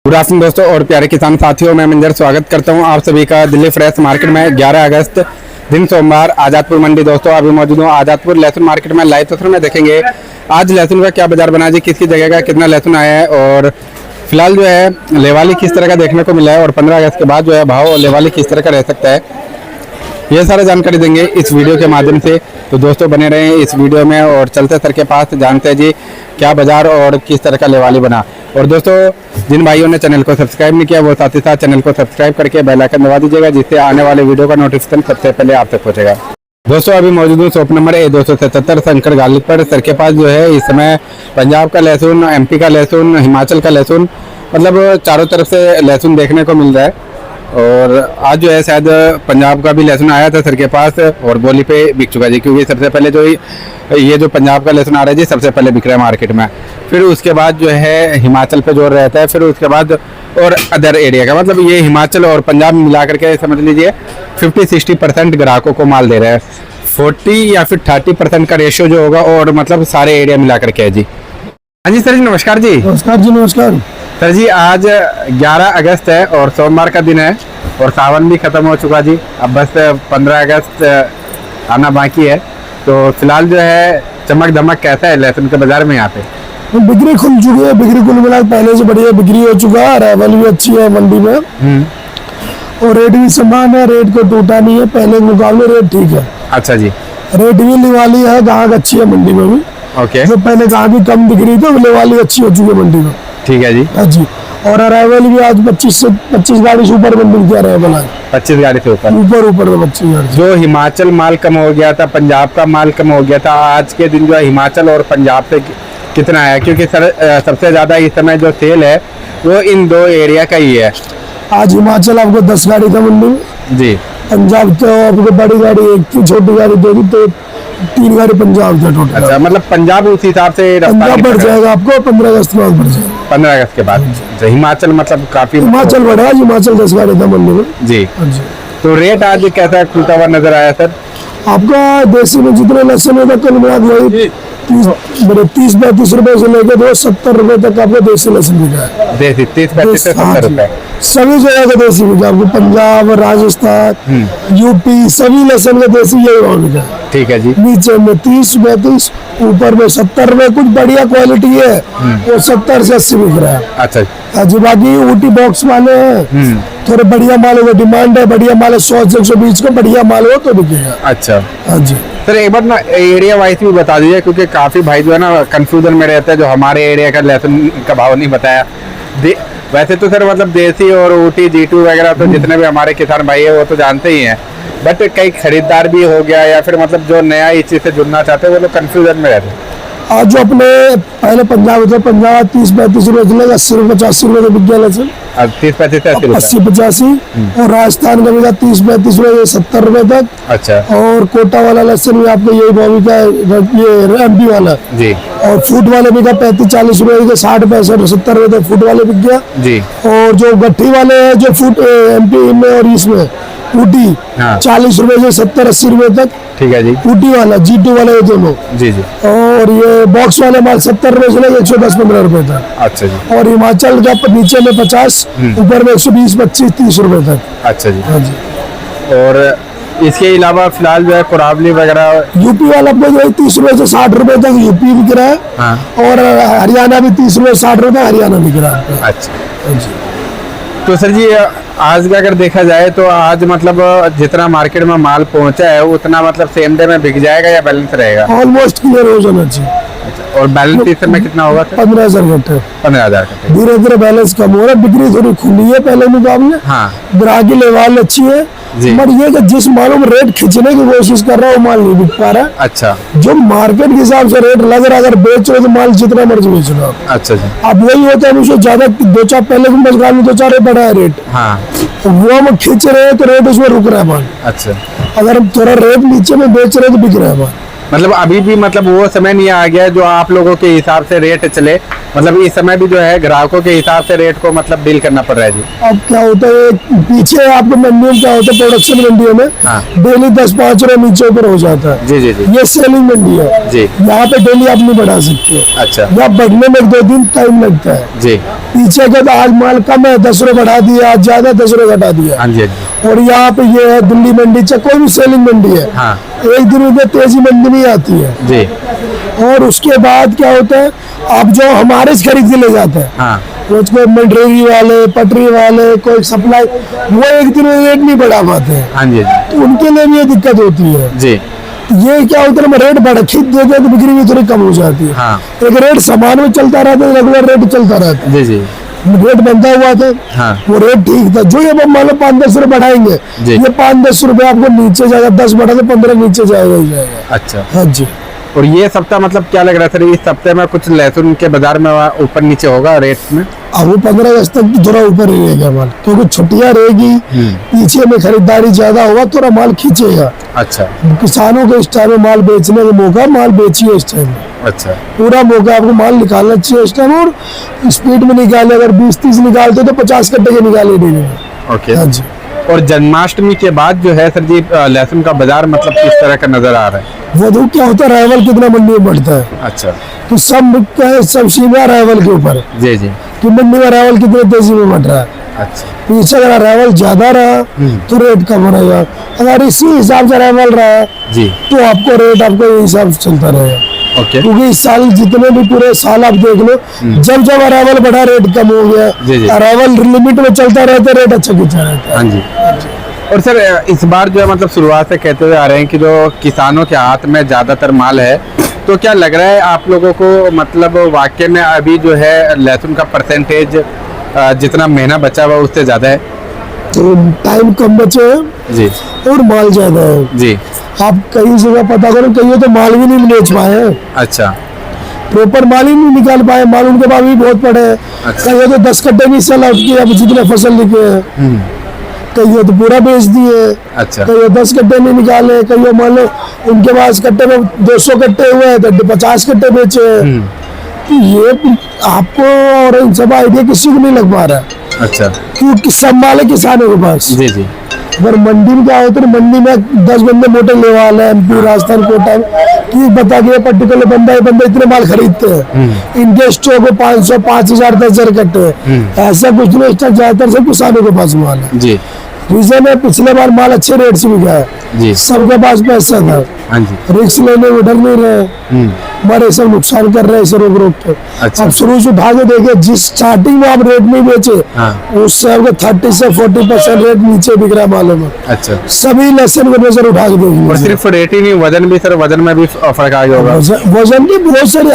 Good afternoon दोस्तों और प्यारे किसान साथियों, मैं मंजर स्वागत करता हूं आप सभी का दिल्ली फ्रेश मार्केट में। 11 अगस्त दिन सोमवार, आजादपुर मंडी। दोस्तों अभी मौजूद हूं आजादपुर लहसुन मार्केट में। लाइव तस्वीर में देखेंगे आज लहसुन का क्या बाजार बना जी, किसकी जगह का कितना लहसुन आया है और फिलहाल जो है लेवाली किस तरह का देखने को मिला है और 15 अगस्त के बाद जो है भाव लेवाली किस तरह का रह सकता है, ये सारा जानकारी देंगे इस वीडियो के माध्यम से। तो दोस्तों बने रहें इस वीडियो में और चलते सर के पास जानते हैं जी क्या बाजार और किस तरह का लेवाली बना। और दोस्तों जिन भाइयों ने चैनल को सब्सक्राइब नहीं किया वो साथ ही साथ चैनल को सब्सक्राइब करके बेल आइकन दबा दीजिएगा, जिससे आने वाले वीडियो का नोटिफिकेशन सबसे पहले आप तक पहुंचेगा। दोस्तों अभी मौजूद हूँ shop number A277 Shankar garlic पर। सर के पास जो है इस समय पंजाब का लहसुन, MP का लहसुन, हिमाचल का लहसुन, मतलब चारों तरफ से लहसुन देखने को मिल रहा है। और आज जो है शायद पंजाब का भी लहसुन आया था सर के पास और बोली पे बिक चुका जी, क्योंकि सबसे पहले जो ये जो पंजाब का लहसुन आ रहा है जी सबसे पहले बिक रहा है मार्केट में। फिर उसके बाद जो है हिमाचल पे जोर रहता है, फिर उसके बाद और अदर एरिया का, मतलब ये हिमाचल और पंजाब मिला करके समझ लीजिए 50-60% ग्राहकों को माल दे रहा है। 40 या फिर 30% का रेशियो जो होगा और मतलब सारे एरिया मिला करके है जी। हाँ जी सर जी, नमस्कार जी। नमस्कार जी, नमस्कार सर जी। आज 11 अगस्त है और सोमवार का दिन है और सावन भी खत्म हो चुका जी, अब बस 15 अगस्त आना बाकी है। तो फिलहाल जो है चमक धमक कैसा है लहसुन के बाजार में यहाँ पे? बिक्री खुल चुकी है, बिक्री कुल मिला पहले से बढ़िया बिक्री हो चुका है। अराइवल भी अच्छी है मंडी में और रेट भी समान है, रेट को टूटा नहीं है, पहले के मुकाबले रेट ठीक है। अच्छा जी। रेट भी लेवाली है, ग्राहक अच्छी है मंडी में भी। ओके, जो पहले ग्राहक भी कम बिक्री थी लेवाली अच्छी हो चुकी है मंडी में। ठीक है जी। हाँ जी। और अराइवल भी आज 25 गाड़ी से ऊपर मंडी की अराइवल है। 25 गाड़ी से ऊपर 25 गाड़ी। जो हिमाचल माल कम हो गया था, पंजाब का माल कम हो गया था, आज के दिन जो है हिमाचल और पंजाब से कितना है? क्योंकि सबसे ज्यादा इस समय जो सेल है वो इन दो एरिया का ही है। आज हिमाचल आपको 10 गाड़ी था मंडी में जी। पंजाब तो आपको बड़ी गाड़ी एक थी, छोटी गाड़ी 2 थी, तो 3 गाड़ी पंजाब था टोटल। अच्छा, मतलब पंजाब उस हिसाब से पंजाब बढ़ जाएगा आपको 15 अगस्त के बाद बढ़ जाएगा। 15 अगस्त के बाद तो हिमाचल मतलब काफी हिमाचल बढ़ा, हिमाचल 10 गाड़ी था मंडी में जी। तो रेट आज कैसा खुलता हुआ नजर आया सर? आपका देसी में जितने लहसुन होता कल मिला वही 30-35 रुपए से लेकर 70 रुपए तक आपको देसी लहसुन मिल रहा है। देसी 30-35 से 70 रुपए सभी जगह का देसी मिला आपको, पंजाब, राजस्थान, यूपी सभी लहसुन का देसी यही भाव मिला है। ठीक है जी। नीचे में 30-35, ऊपर में 70 रुपए, कुछ बढ़िया क्वालिटी है वो 70 से 80 बिक रहा है। अच्छा जी। बाकी ऊटी बॉक्स वाले हैं, थोड़े बढ़िया माल हो, डिमांड है बढ़िया माल है, 100 से 120 का बढ़िया माल हो तो बिकेगा। अच्छा। हाँ जी सर एक बार ना एरिया वाइज भी बता दीजिए, क्योंकि काफी भाई जो है ना कंफ्यूजन में रहते हैं, जो हमारे एरिया का लहसुन का भाव नहीं बताया। वैसे तो सर मतलब देसी और ऊटी G2 वगैरह तो जितने भी हमारे किसान भाई है वो तो जानते ही हैं, बट कई खरीदार भी हो गया या फिर मतलब जो नया इस चीज से जुड़ना चाहते हैं वो लोग कंफ्यूजन में रहते हैं। आज जो अपने पहले पंजाब था, पंजाब 30-35 रुपए चलेगा, 80-85 रुपए बिक गया लहसुन। 30-35 से 80-85 और राजस्थान का मिला 30-35 रुपए 70 रुपए तक। अच्छा। और कोटा वाला लहसुन भी आपको यही भाव का, ये MP वाला जी। और फूट वाले भी का 35-40 रुपए, 60-65-70 रुपए तक फूट वाले बिक गया जी। और जो गट्ठी वाले है जो फूट MP में और इसमें ऊटी 40 रुपए से 70-80 रुपए तक। ठीक है जी। ऊटी वाला G2 वाला ये दोनों जी जी। और ये बॉक्स वाले माल 70 रुपए से लेकर 110-15 रुपए तक। अच्छा जी। और हिमाचल का नीचे में 50, ऊपर में 120-25-30 रुपए तक। अच्छा जी। हाँ जी। और इसके अलावा फिलहाल जो है कुरावली वगैरह यूपी वाला अपने जो 30 रुपए से 60 रुपए तक यूपी बिक रहा है। हाँ। और हरियाणा भी 30 रुपए 60 रुपए हरियाणा बिक रहा है। अच्छा जी। तो सर जी आज का अगर देखा जाए तो आज मतलब जितना मार्केट में माल पहुंचा है उतना मतलब सेम डे में बिक जाएगा या बैलेंस रहेगा? ऑलमोस्ट क्लियर हो जाना चाहिए। अच्छा। और बैलेंस इस समय कितना होगा? 15,000 घंटे। 15,000 घंटे। धीरे धीरे बैलेंस कम हो रहा है, बिक्री थोड़ी खुली है पहले मुकाबले। हाँ। ग्राहकी लेवल अच्छी है, बट ये कि जिस मालों में रेट खींचने की कोशिश कर रहा है वो माल नहीं बिक पा रहा है। अच्छा। जो मार्केट के हिसाब से रेट लग रहा है, अगर बेच रहे तो माल जितना मर्जी बेच लो। अच्छा जी। अब वही होता है मुझे ज्यादा 2-4 पहले की मजगार में 2-4 बढ़ा है रेट। हाँ। वो हम खींच रहे हैं तो रेट उसमें रुक रहा है माल। अच्छा। अगर हम थोड़ा रेट नीचे में बेच रहे तो बिक रहा है माल। मतलब अभी भी मतलब वो समय नहीं आ गया जो आप लोगों के हिसाब से रेट चले, मतलब इस समय भी जो है ग्राहकों के हिसाब से रेट को मतलब डील करना पड़ रहा है जी। अब क्या होता है, पीछे आपको मंडियों में क्या होता है, प्रोडक्शन मंडियों में हाँ। डेली 10-5 रुपए नीचे ऊपर हो जाता है। जी जी जी ये सेलिंग मंडी है जी। यहाँ पे डेली आप नहीं बढ़ा सकते। अच्छा यहाँ बढ़ने में 2 दिन टाइम लगता है। जी। पीछे का तो आज माल कम है 10 रुपए बढ़ा दिया, आज ज्यादा 10 रुपए घटा दिया। हाँ जी हाँ जी। और यहाँ पे ये है दिल्ली मंडी, चाहे कोई भी सेलिंग मंडी है, हाँ एक दिन में तेजी मंदी नहीं आती है। जी और उसके बाद क्या होता है, आप जो हमारे से खरीद के ले जाते हैं, हाँ उसको मंडरेगी वाले, पटरी वाले, कोई सप्लाई, वो एक दिन में रेट नहीं बढ़ा पाते हैं, हाँ जी हाँ तो उनके लिए भी ये दिक्कत होती है। जी। ये क्या होता है, रेट बढ़ा खींच देते हैं तो बिक्री भी थोड़ी कम हो जाती है। हाँ एक रेट सामान में चलता रहता है, रेगुलर रेट चलता रहता जी जी है, रेट बनता हुआ था, हाँ वो रेट ठीक था। जो ये मान लो 5-10 रुपए बढ़ाएंगे, जी। ये 5-10 रुपए आपको नीचे जाएगा, 10 बढ़ा तो 15 नीचे जाएगा ही जाएगा। अच्छा। हाँ जी। और ये सप्ताह मतलब क्या लग रहा है सर, इस सप्ताह में कुछ लहसुन के बाजार में ऊपर नीचे होगा रेट में? अब वो 15 अगस्त तक थोड़ा ऊपर ही रहेगा माल, क्योंकि छुट्टियां रहेगी, पीछे में खरीदारी ज्यादा होगा, थोड़ा माल खींचेगा। अच्छा किसानों को इस टाइम में माल बेचने का मौका, माल बेचिए इस टाइम में, अच्छा पूरा मौका आपको माल निकालना चाहिए इस टाइम। और स्पीड में निकाले, अगर 20-30 निकालते तो 50 कट्टे के निकाले डेली में। ओके। हाँ जी। और जन्माष्टमी के बाद जो है सर जी लहसुन का बाजार मतलब किस तरह का नजर आ रहा है? वो तो क्या होता है, राइवल कितना मंडी में बढ़ता है, अच्छा तो सब सीधा राइवल के ऊपर है जी जी। कि मंडी में राइवल कितने तेजी में बढ़ रहा है। अच्छा पीछे अगर राइवल ज्यादा रहा तो रेट कम रहेगा, अगर इसी हिसाब से राइवल रहा है जी। तो आपको रेट आपको ये हिसाब से चलता रहेगा। ओके क्योंकि इस साल जितने भी पूरे साल आप देख लो, जब जब अरावल बढ़ा रेट कम हो जी, जी। गया, अरावल लिमिट में चलता रहता है, रेट अच्छा खींचा रहता है। हाँ जी। और सर इस बार जो है मतलब शुरुआत से कहते हुए आ रहे हैं कि जो किसानों के हाथ में ज्यादातर माल है, तो क्या लग रहा है आप लोगों को मतलब वाकई में अभी जो है लहसुन का परसेंटेज जितना महीना बचा हुआ उससे ज्यादा है? तो टाइम कम बचे हैं जी और माल ज्यादा है जी। आप कहीं जगह पता करो, कहीं तो माल भी नहीं बेच पाए हैं, अच्छा प्रॉपर माल ही नहीं निकाल पाए, माल उनके पास भी बहुत पड़े हैं। अच्छा। कहीं तो 10 कट्टे भी सेल आउट किए, अब जितने फसल लिखे हैं, कहीं तो पूरा बेच दिए, अच्छा कहीं 10 कट्टे नहीं निकाले, कहीं मान लो उनके पास कट्टे में 200 कट्टे हुए हैं तो 50 कट्टे बेचे हैं। तो ये आपको और इन सब आइडिया किसी को नहीं लग पा रहा है, अच्छा क्योंकि सब माल है किसानों के पास। जी जी पर मंडी में क्या होता है, मंडी में 10 बंदे मोटे ले वाले हैं, MP राजस्थान कोटा की बता के पर्टिकुलर बंदा इतने माल खरीदते हैं, इनके स्टॉक में 500, 5000, 10,000 कट्टे हैं। ऐसा कुछ नहीं, स्टॉक ज्यादातर सब किसानों के पास माल है। जी रीजन है पिछले बार माल अच्छे रेट से बिका है, जी। सबके पास पैसा था, हाँ जी। रिस्क लेने में डर नहीं रहे, बड़े सब नुकसान कर रहे हैं इसे रोक रोक के। अच्छा। अब शुरू से उठा के देखे, जिस स्टार्टिंग में आप रेट नहीं बेचे, हाँ। उससे आपको 30 से 40% रेट नीचे बिक रहा है मालों में। अच्छा। सभी लहसुन को नजर उठा के और देखेंगे। सिर्फ रेट ही नहीं, वजन भी सर, वजन में भी फर्क आ गया होगा? वजन की बहुत सारी,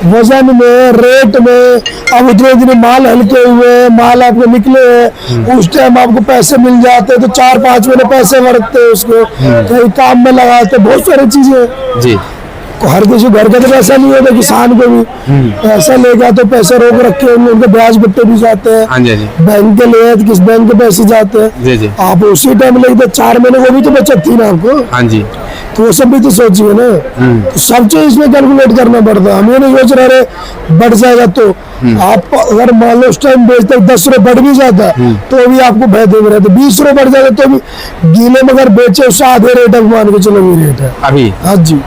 वजन में, रेट में, अब उतने दिन माल हल्के हुए, माल आपको निकले हैं, उस टाइम आपको पैसे मिल जाते हैं, तो 4-5 महीने पैसे बढ़ते हैं उसको, कहीं काम में लगाते, बहुत सारी चीजें। जी। हर किसी घर का तो पैसा नहीं होता, किसान को भी पैसा लेगा तो पैसे रोक रखे होंगे, उनके ब्याज बट्टे भी जाते हैं। हाँ जी बैंक के लिए तो किस बैंक के पैसे जाते हैं, जी जी। आप उसी टाइम लेते 4 महीने, वो भी तो बचत थी ना आपको, हाँ जी। तो वो सब भी तो सोचिए ना। तो सब चीज इसमें कैलकुलेट करना पड़ता है। हम ये नहीं सोच रहे बढ़ जाएगा, तो आप अगर मान लो उस टाइम बेचते 10 रुपए बढ़ भी जाता तो भी आपको भय दे रहे थे, 20 रुपए बढ़ जाता तो भी गीले में अगर बेचे उससे आधे रेट अब मान के चलो भी रेट है अभी। हाँ जी,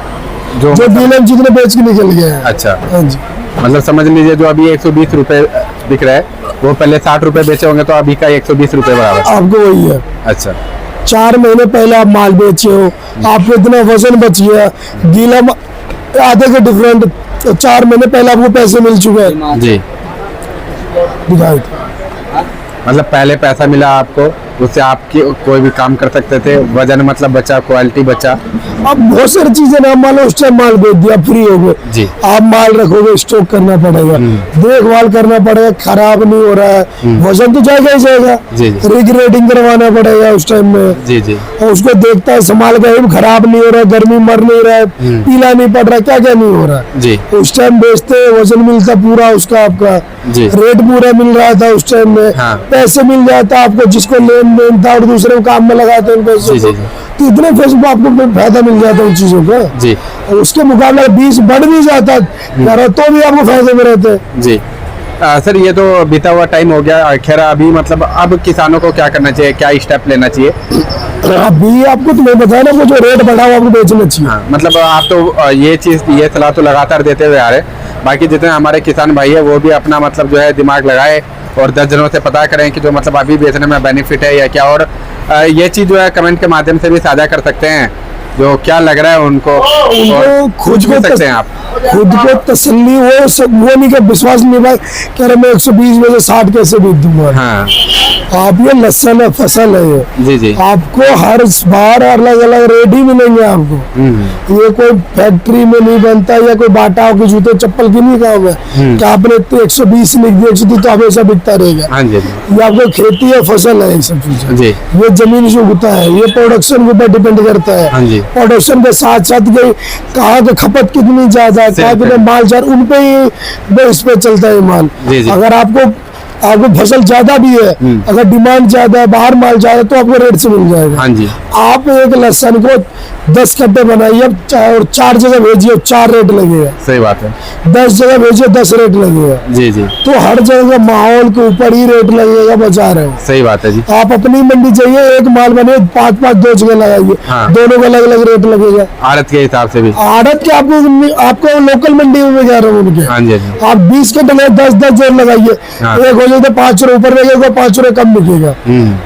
जो गीले में जितने बेच के निकल गए हैं। अच्छा। हाँ जी, मतलब समझ लीजिए जो अभी 120 रुपए बिक रहा है, वो पहले 60 रुपए बेचे होंगे, तो अभी का 120 रुपए बराबर। आपको वही है। अच्छा। 4 महीने पहले आप माल बेचे हो, आपको इतना वजन बच गया, गीला आधे के डिफरेंट, तो 4 महीने पहले आपको पैसे मिल चुके हैं। जी। दिखाई मतलब पहले पैसा मिला आपको, उससे आपकी कोई भी काम कर सकते थे, वजन मतलब बचा, क्वालिटी बचा। अब बहुत सारी चीजें ना, मान लो उस टाइम माल बेच दिया, फ्री हो गए, जी। आप माल रखोगे, स्टॉक करना पड़ेगा, देखभाल करना पड़ेगा, खराब नहीं हो रहा है, वजन तो जाएगा ही जाएगा, जी। रिग्रेडिंग करवाना पड़ेगा उस टाइम में। जी जी। और उसको देखता है, संभाल कर, खराब नहीं हो रहा, गर्मी मर नहीं रहा है, पीला नहीं पड़ रहा, क्या क्या नहीं हो रहा है। जी। उस टाइम बेचते, वजन मिलता पूरा उसका, आपका जी। रेट पूरा मिल रहा था उस टाइम में। हाँ। पैसे मिल जाता आपको, जिसको लेना लेन देन था और दूसरे काम में लगाते हैं पैसे को, तो इतने पैसे को आपको फायदा मिल जाता है उन चीजों का जी। और उसके मुकाबले 20 बढ़ भी जाता तो भी आपको फायदे में रहते हैं जी। सर ये तो बीता हुआ टाइम हो गया, खैर अभी मतलब अब किसानों को क्या करना चाहिए, क्या स्टेप लेना चाहिए? अभी आपको तो मैं बताया ना, वो जो रेट बढ़ा हुआ आपको बेचना चाहिए। हाँ, मतलब आप तो ये सलाह तो लगातार देते हुए आ रहे, बाकी जितने हमारे किसान भाई है वो भी अपना मतलब जो है दिमाग लगाए और 10 जनों से पता करें कि जो मतलब अभी बेचने में बेनिफिट है या क्या, और ये चीज़ जो है कमेंट के माध्यम से भी साझा कर सकते हैं जो क्या लग रहा है उनको खुद को सकते हैं आप खुद को तसल्ली वो नहीं कर, विश्वास नहीं भाई कह रहे मैं 120 में से 60 कैसे बेच दूंगा। हाँ। आप ये लहसुन है, फसल है ये जी। आपको हर बार अलग अलग रेट ही मिलेंगे आपको। ये कोई फैक्ट्री में नहीं बनता या कोई बाटा के जूते चप्पल की नहीं काम है कि आपने 120 लिख दिया 130 तो हमेशा बिकता रहेगा। ये आपको खेती है, फसल है, ये सब चीजें ये जमीन से उगता है, ये प्रोडक्शन के ऊपर डिपेंड करता है। प्रोडक्शन के साथ साथ कहाँ की खपत कितनी ज्यादा है, कहाँ के माल ज्यादा, उन पे ही इस पे चलता है माल। अगर आपको फसल ज्यादा भी है, अगर डिमांड ज्यादा है, बाहर माल ज्यादा तो आपको रेट से मिल जाएगा। आप एक लहसुन को 10 कट्टे बनाइए और 4 जगह भेजिए 4 रेट लगेगा। सही बात है। 10 जगह भेजिए 10 रेट लगेगा जी। तो हर जगह माहौल के ऊपर ही रेट लगेगा बाजार है। सही बात है जी। आप अपनी मंडी जाइए, एक माल बने 5-5 2 जगह लगाइए। दोनों का अलग अलग रेट लगेगा आड़त के हिसाब से भी। आड़त के आपको लोकल मंडी में जा रहे हैं उनके, आप 20 कट्टे ले 10-10 जोड़ लगाइए, एक हो जाए तो 5 रुपए ऊपर लगेगा, 5 रुपए कम बिकेगा।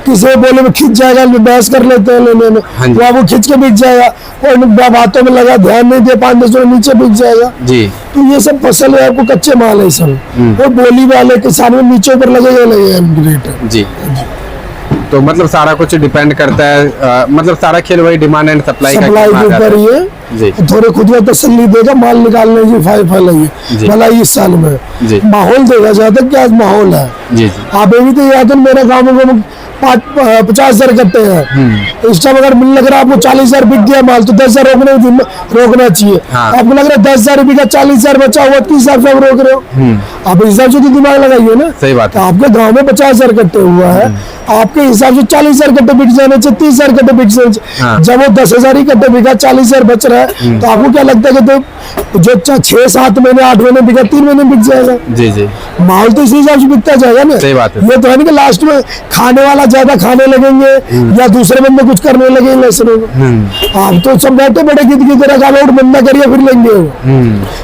किसी बोले में खिंच जाएगा, बहस कर लेते हैं लेने में, वो आपको खिंच के बिक जाएगा, और बातों में लगा ध्यान नहीं दे 5-10 रुपए नीचे बिक जाएगा जी। तो ये सब फसल है, आपको कच्चे माल है सब, और बोली वाले किसान में नीचे ऊपर लगेगा रेट जी। तो मतलब सारा कुछ डिपेंड करता है, मतलब सारा खेल वही डिमांड एंड सप्लाई के ऊपर ही है जी। थोड़े खुद को तसल्ली देगा, माल निकालने की फायदा है भला इस साल में माहौल देगा ज्यादा, क्या माहौल है जी। आप ये भी तो याद है मेरे गाँव में 50,000 कट्टे हैं, इस टाइम अगर मिल लग रहा है आपको 40,000 बिक गया माल तो 10,000 रोकना चाहिए। आपको लग रहा है 10,000 बिका 40,000 बचा हुआ, किस हिसाब से आप रोक रहे हो? आप इस हिसाब से तो दिमाग लगाइए ना। सही बात है। आपके गाँव में 50,000 कट्टे हुआ है, आपके हिसाब से 40,000 कट्टे बिक जाने चाहिए, 30,000 कट्टे बिक जाने चाहिए। जब वो 10,000 ही कट्टे बिका 40,000 बच रहा है, तो आपको क्या लगता है कि तो जो 6-7 महीने 8 महीने बिका 3 महीने बिक जाएगा जी। माल तो इसी हिसाब से बिकता जाएगा ना। सही बात है। ये तो है ना कि लास्ट में खाने वाला ज्यादा खाने लगेंगे या दूसरे बंदे कुछ करने लगेंगे लहसुन में। आप तो सब बैठे बड़े की तरह का लोड बंदा करिए फिर लेंगे।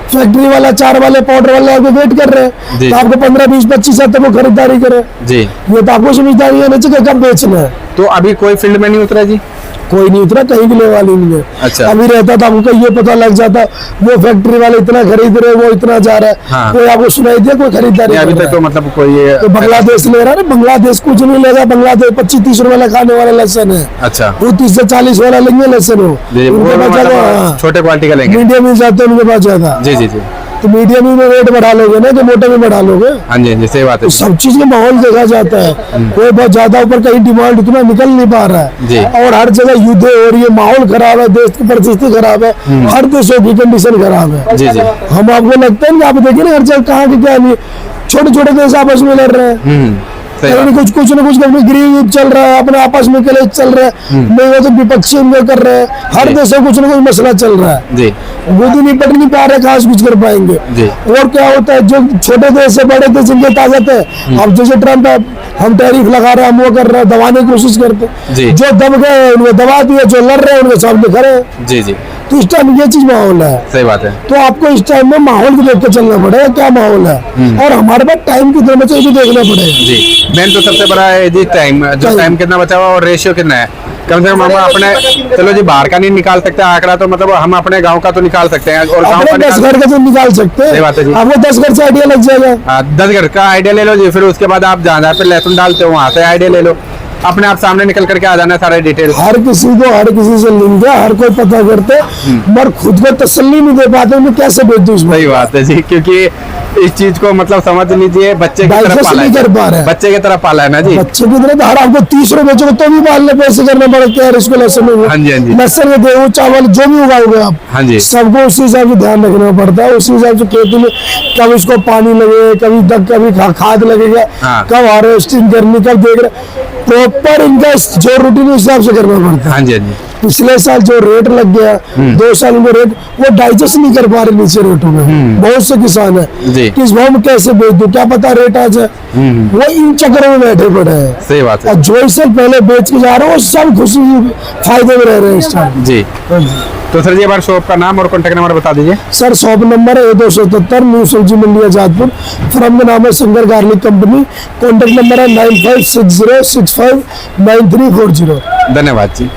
फैक्ट्री वाला, चार वाले, पाउडर वाले आपको वेट कर रहे हैं, तो आपको 15-20-25 तक वो खरीदारी करे जी। ये तो आपको समझदारी है ना कब बेचना है। तो अभी कोई फील्ड में नहीं उतरा जी? कोई नहीं उतरा, कहीं भी ले वाली नहीं है। अच्छा। अभी रहता था आपको ये पता लग जाता वो फैक्ट्री वाले इतना खरीद रहे, वो इतना जा रहा है। हाँ। कोई आपको सुनाई दिया कोई खरीदारी? अभी तक तो मतलब कोई तो बांग्लादेश ले रहा है ना, बांग्लादेश कुछ नहीं लेगा, बांग्लादेश 25-30 रुपए वाला खाने वाला लहसुन है। अच्छा। वो 30 से 40 वाला लेंगे लहसुन, वो छोटे क्वालिटी का लेंगे, मीडियम मिल जाते हैं उनके पास ज्यादा जी। तो मीडियम में रेट बढ़ा लोगे ना, तो मोटे में बढ़ा लोगे। हाँ जी सही बात है। सब चीज का माहौल देखा जाता है, कोई बहुत ज्यादा ऊपर कहीं डिमांड उतना निकल नहीं पा रहा है, और हर जगह युद्ध हो रही है, माहौल खराब है, देश की परिस्थिति खराब है, हर देशों की कंडीशन खराब है जी। हम आपको लगता है कि आप देखिए ना हर जगह कहाँ की क्या नहीं, छोटे छोटे देश आपस में लड़ रहे हैं, कुछ न कुछ गृह युद्ध चल रहा है, अपने आपस में कलेश चल रहा है, नहीं तो विपक्षी कर रहे हैं, हर देश में कुछ न कुछ मसला चल रहा है जी। वो भी निपट नहीं पा रहे, कहाँ से कुछ कर पाएंगे जी। और क्या होता है जो छोटे देश से बड़े देश जिनकी ताकत है, अब जैसे ट्रम्प है, हम टैरिफ लगा रहे हैं, हम वो कर रहे हैं, दबाने की कोशिश करते हैं, जो दब गए उनको दबा दिया, जो लड़ रहे हैं उनके सामने खड़े हैं जी। तो इस टाइम ये चीज माहौल है। सही बात है। तो आपको इस टाइम में माहौल को देख कर चलना पड़ेगा, क्या माहौल है, और हमारे पास टाइम कितना बचा ये देखना पड़ेगा जी। मेन तो सबसे बड़ा है जी टाइम, जो टाइम कितना बचा हुआ और रेशियो कितना है। कम से कम हम अपने, चलो जी बाहर का नहीं निकाल सकते आंकड़ा, तो मतलब हम अपने गांव का तो निकाल सकते हैं, और गांव का 10 घर का तो निकाल सकते हैं। सही बात है जी। आपको 10 घर से आइडिया लग जाएगा। 10 घर का आइडिया ले लो जी, फिर उसके बाद आप जहाँ पे लहसुन डालते हो वहाँ से आइडिया ले लो, अपने आप सामने निकल करके आ जाना सारे डिटेल। हर किसी से लिंक है, हर कोई पता करते, मगर खुद को तसल्ली नहीं दे पाते, उन्हें कैसे बेचूं? सही बात है जी, क्योंकि इस चीज को मतलब समझ लीजिए बच्चे की तरह पाला है, बच्चे की तरह पाला है ना जी। बच्चे की तरह हर आपको 30 रुपए बेचोगे तो भी पालने पैसे करने पड़ते हैं इसको लहसुन में। हाँ जी हाँ जी। लहसुन में गेहूँ चावल जो भी उगाओगे आप, हाँ जी, सबको उसी हिसाब से ध्यान रखना पड़ता है, उसी हिसाब से खेती में कब इसको पानी लगे, कभी खाद लगेगा, कब हार्वेस्टिंग करनी, कब देख रहे प्रॉपर इनका जो रूटीन हिसाब से करना पड़ता है। हाँ जी, हाँ जी। पिछले साल जो रेट लग गया 2 साल में रेट वो डाइजेस्ट नहीं कर पा रहे नीचे रेटों में। बहुत से किसान है जी। किस भाव में कैसे बेच दूं, क्या पता रेट आ जाए, वो इन चक्करों में बैठे पड़े हैं। सही बात है। और जो इस साल पहले बेच के जा रहे हैं वो सब खुशी फायदे में रह रहे हैं इस टाइम। जी। तो सर जी हमारे शॉप का नाम और कॉन्टैक्ट नंबर बता दीजिए। सर शॉप नंबर है 277 न्यू सब्जी मंडी आजादपुर। फर्म का नाम है singer garlic company. Contact number है 9560659340। धन्यवाद जी।